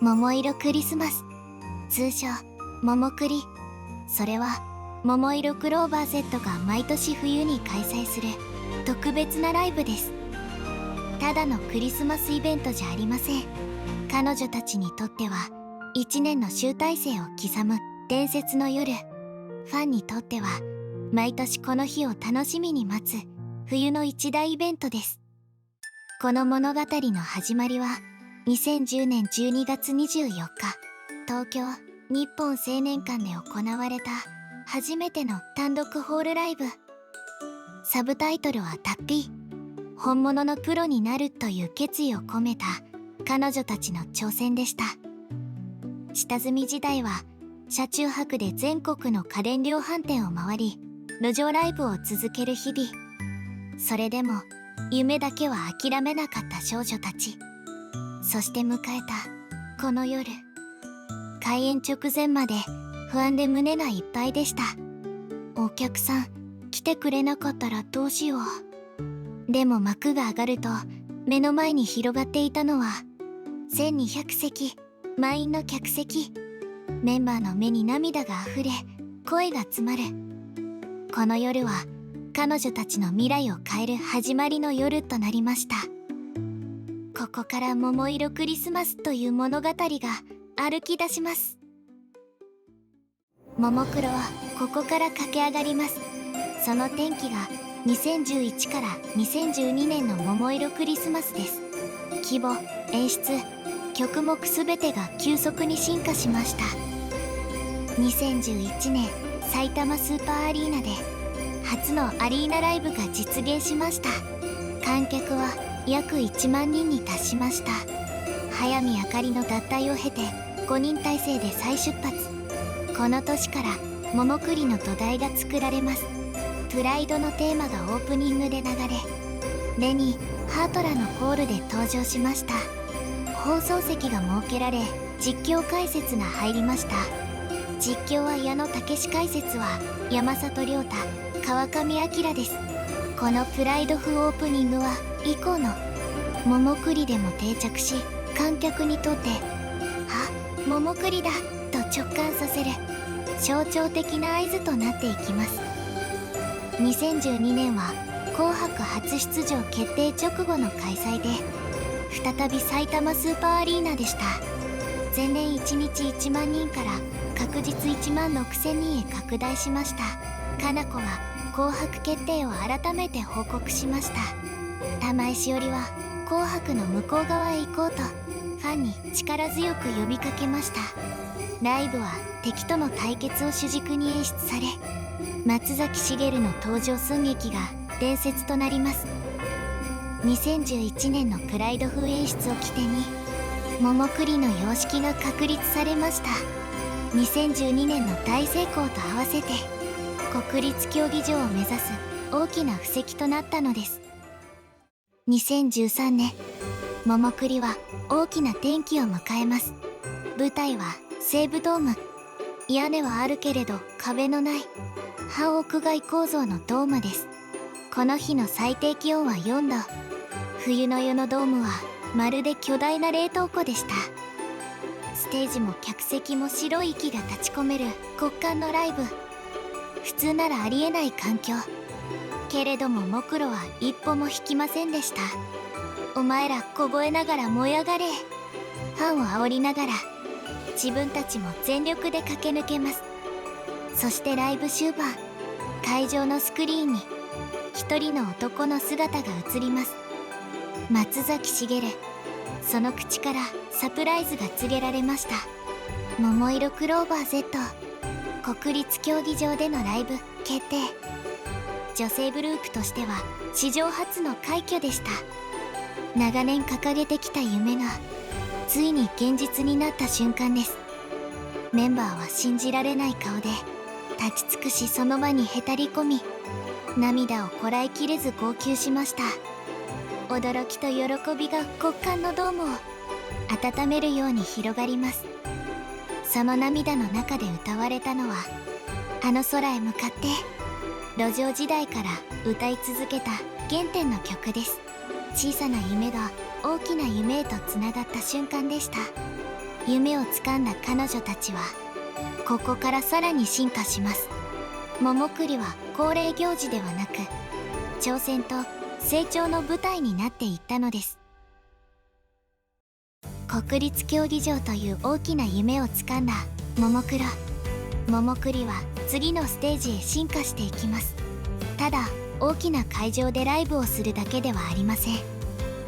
桃色クリスマス、通称桃クリ。それは桃色クローバー Z が毎年冬に開催する特別なライブです。ただのクリスマスイベントじゃありません。彼女たちにとっては1年の集大成を刻む伝説の夜。ファンにとっては毎年この日を楽しみに待つ冬の一大イベントです。この物語の始まりは2010年12月24日、東京日本青年館で行われた初めての単独ホールライブ。サブタイトルはタッピー。本物のプロになるという決意を込めた彼女たちの挑戦でした。下積み時代は車中泊で全国の家電量販店を回り、路上ライブを続ける日々。それでも夢だけは諦めなかった少女たち。そして迎えたこの夜。開演直前まで不安で胸がいっぱいでした。お客さん来てくれなかったらどうしよう。でも幕が上がると目の前に広がっていたのは1200席満員の客席。メンバーの目に涙があふれ、声が詰まる。この夜は彼女たちの未来を変える始まりの夜となりました。ここから桃色クリスマスという物語が歩き出します。ももクロはここから駆け上がります。その転機が2011から2012年の桃色クリスマスです。規模、演出、曲目全てが急速に進化しました。2011年埼玉スーパーアリーナで初のアリーナライブが実現しました。観客は約1万人に達しました。早見あかりの脱退を経て5人体制で再出発。この年から桃栗の土台が作られます。プライドのテーマがオープニングで流れ、レニー・ハートらのコールで登場しました。放送席が設けられ実況解説が入りました。実況は矢野武史、解説は山里亮太、川上彰です。このプライド風オープニングは以降の桃栗でも定着し、観客にとって「あ、桃栗だ!」と直感させる象徴的な合図となっていきます。2012年は紅白初出場決定直後の開催で再び埼玉スーパーアリーナでした。前年1日1万人から確実1万6000人へ拡大しました。かな子は紅白決定を改めて報告しました。玉井しおりは紅白の向こう側へ行こうとファンに力強く呼びかけました。ライブは敵との対決を主軸に演出され、松崎しげるの登場寸劇が伝説となります。2011年のプライド風演出を起点に桃栗の様式が確立されました。2012年の大成功と合わせて国立競技場を目指す大きな布石となったのです。2013年、桃栗は大きな転機を迎えます。舞台は西武ドーム。屋根はあるけれど壁のない半屋外構造のドームです。この日の最低気温は4度。冬の夜のドームはまるで巨大な冷凍庫でした。ステージも客席も白い息が立ち込める極寒のライブ。普通ならありえない環境。けれどももクロは一歩も引きませんでした。お前ら凍えながら燃え上がれ。ファンを煽りながら自分たちも全力で駆け抜けます。そしてライブ終盤、会場のスクリーンに一人の男の姿が映ります。松崎しげる。その口からサプライズが告げられました。桃色クローバー Z 国立競技場でのライブ決定。女性グループとしては史上初の快挙でした。長年掲げてきた夢がついに現実になった瞬間です。メンバーは信じられない顔で立ち尽くし、その場にへたり込み涙をこらえきれず号泣しました。驚きと喜びが極寒のドームを温めるように広がります。その涙の中で歌われたのはあの空へ向かって、路上時代から歌い続けた原点の曲です。小さな夢が大きな夢へとつながった瞬間でした。夢をつかんだ彼女たちはここからさらに進化します。桃栗は恒例行事ではなく挑戦と成長の舞台になっていったのです。国立競技場という大きな夢をつかんだももクロ。桃栗は次のステージへ進化していきます。ただ大きな会場でライブをするだけではありません。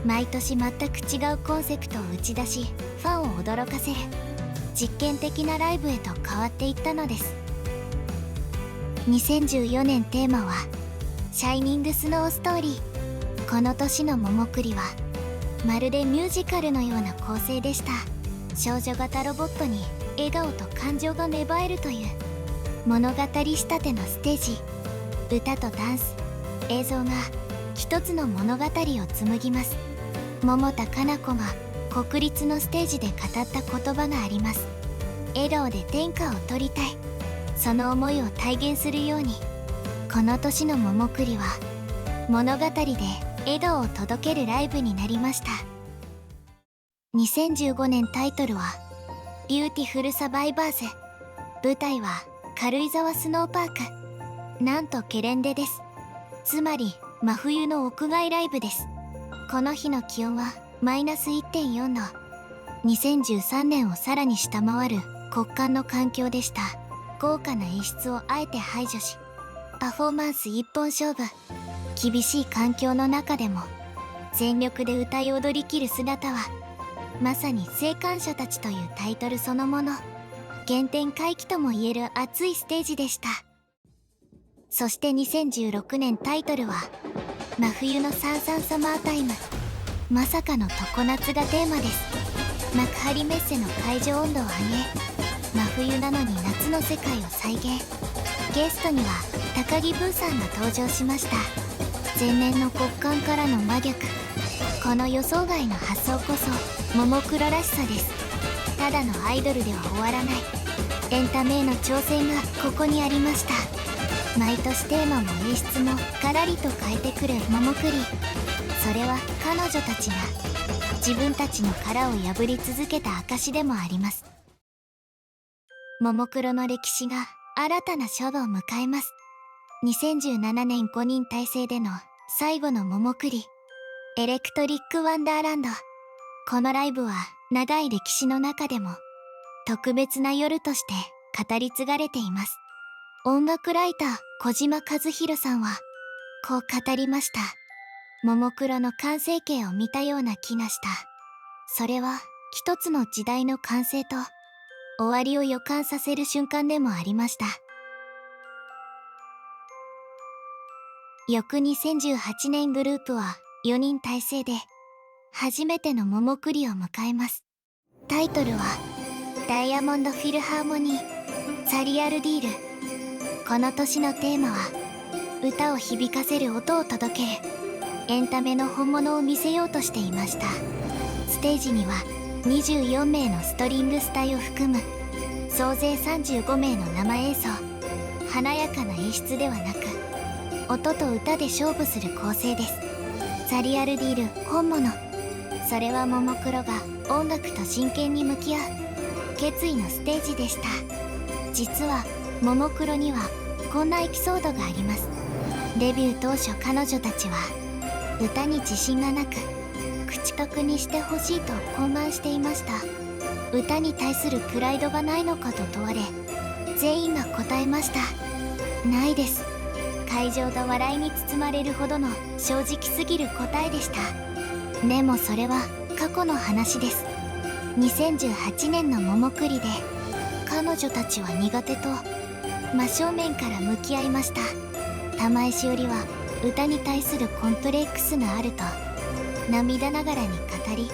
毎年全く違うコンセプトを打ち出しファンを驚かせる実験的なライブへと変わっていったのです。2014年テーマはシャイニングスノーストーリー。この年の桃栗はまるでミュージカルのような構成でした。少女型ロボットに笑顔と感情が芽生えるという物語仕立てのステージ。歌とダンス、映像が一つの物語を紡ぎます。桃田かな子が国立のステージで語った言葉があります。笑顔で天下を取りたい。その思いを体現するようにこの年の桃栗は物語で笑顔を届けるライブになりました。2015年タイトルはビューティフルサバイバーズ。舞台は軽井沢スノーパーク。なんとゲレンデです。つまり真冬の屋外ライブです。この日の気温はマイナス 1.4 度。2013年をさらに下回る極寒の環境でした。豪華な演出をあえて排除しパフォーマンス一本勝負。厳しい環境の中でも全力で歌い踊りきる姿はまさに生還者たちというタイトルそのもの。原点回帰ともいえる熱いステージでした。そして2016年タイトルは真冬のサンサンサマータイム。まさかの常夏がテーマです。幕張メッセの会場温度を上げ真冬なのに夏の世界を再現。ゲストには高木ブーさんが登場しました。前年の極寒からの真逆。この予想外の発想こそももクロらしさです。ただのアイドルでは終わらないエンタメへの挑戦がここにありました。毎年テーマも演出もガラリと変えてくるもも栗。それは彼女たちが自分たちの殻を破り続けた証でもあります。ももクロの歴史が新たな章を迎えます。2017年5人体制での最後のもも栗エレクトリックワンダーランド。このライブは長い歴史の中でも特別な夜として語り継がれています。音楽ライター小島和弘さんはこう語りました。ももクロの完成形を見たような気がした。それは一つの時代の完成と終わりを予感させる瞬間でもありました。翌2018年グループは4人体制で初めてのもも栗を迎えます。タイトルはダイヤモンドフィルハーモニーサリアルディール。この年のテーマは歌を響かせる音を届けるエンタメの本物を見せようとしていました。ステージには24名のストリングス隊を含む総勢35名の生演奏。華やかな演出ではなく音と歌で勝負する構成です。サリアルディール本物。それはももクロが音楽と真剣に向き合う決意のステージでした。実はももクロにはこんなエピソードがあります。デビュー当初彼女たちは歌に自信がなく口パクにしてほしいと懇願していました。歌に対するプライドがないのかと問われ全員が答えました。ないです。会場が笑いに包まれるほどの正直すぎる答えでした。でもそれは過去の話です。2018年のもも栗で彼女たちは苦手と真正面から向き合いました。玉井しおりは歌に対するコンプレックスがあると涙ながらに語り、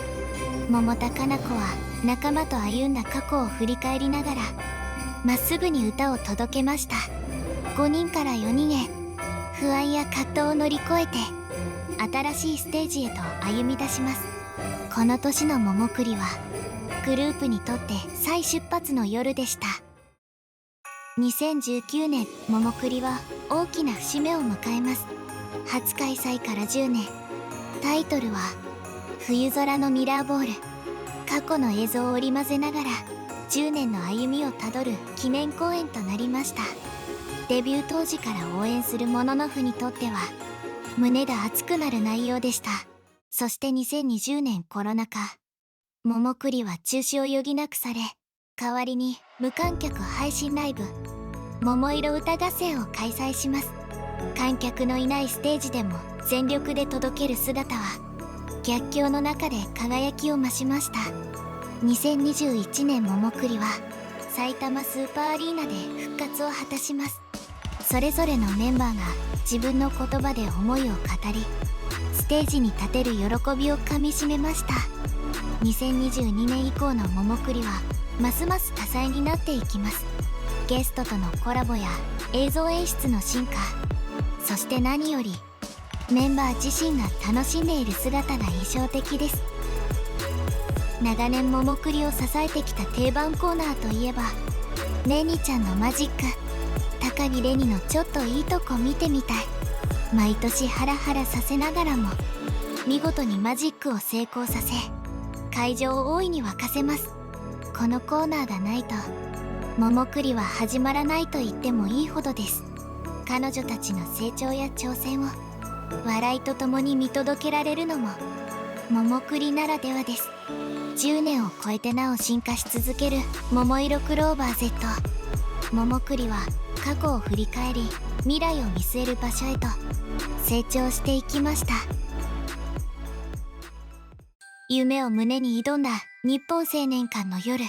桃田かな子は仲間と歩んだ過去を振り返りながらまっすぐに歌を届けました。5人から4人へ不安や葛藤を乗り越えて新しいステージへと歩み出します。この年のもも栗はグループにとって再出発の夜でした。2019年もも栗は大きな節目を迎えます。初開催から10年。タイトルは冬空のミラーボール、過去の映像を織り交ぜながら10年の歩みをたどる記念公演となりました。デビュー当時から応援するモノノフにとっては胸が熱くなる内容でした。そして2020年コロナ禍、桃栗は中止を余儀なくされ、代わりに無観客配信ライブ桃色歌合戦を開催します。観客のいないステージでも全力で届ける姿は逆境の中で輝きを増しました。2021年桃栗は埼玉スーパーアリーナで復活を果たします。それぞれのメンバーが自分の言葉で思いを語り、ステージに立てる喜びをかみしめました。2022年以降の桃栗はますます多彩になっていきます。ゲストとのコラボや映像演出の進化、そして何よりメンバー自身が楽しんでいる姿が印象的です。長年桃栗を支えてきた定番コーナーといえばレニちゃんのマジック、高木レニのちょっといいとこ見てみたい、毎年ハラハラさせながらも見事にマジックを成功させ会場を大いに沸かせます。このコーナーがないと桃栗は始まらないと言ってもいいほどです。彼女たちの成長や挑戦を笑いとともに見届けられるのも桃栗ならではです。10年を超えてなお進化し続ける桃色クローバー Z。 桃栗は過去を振り返り未来を見据える場所へと成長していきました。夢を胸に挑んだ日本青年館の夜、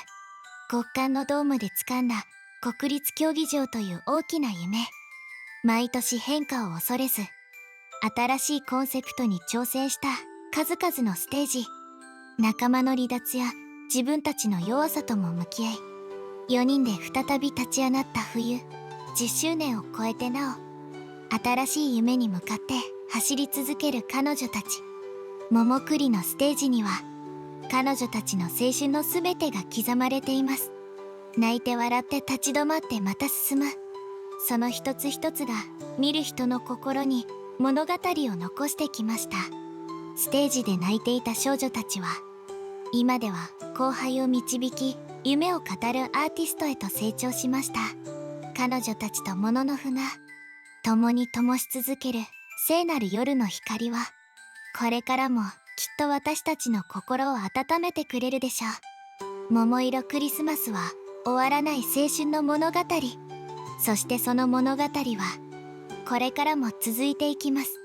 極寒のドームで掴んだ国立競技場という大きな夢。毎年変化を恐れず新しいコンセプトに挑戦した数々のステージ。仲間の離脱や自分たちの弱さとも向き合い、4人で再び立ち上がった冬。10周年を超えてなお新しい夢に向かって走り続ける彼女たち。桃栗のステージには彼女たちの青春の全てが刻まれています。泣いて笑って立ち止まってまた進む、その一つ一つが見る人の心に物語を残してきました。ステージで泣いていた少女たちは今では後輩を導き夢を語るアーティストへと成長しました。彼女たちとモノノフが共に灯し続ける聖なる夜の光はこれからもきっと私たちの心を温めてくれるでしょう。桃色クリスマスは終わらない青春の物語。そしてその物語はこれからも続いていきます。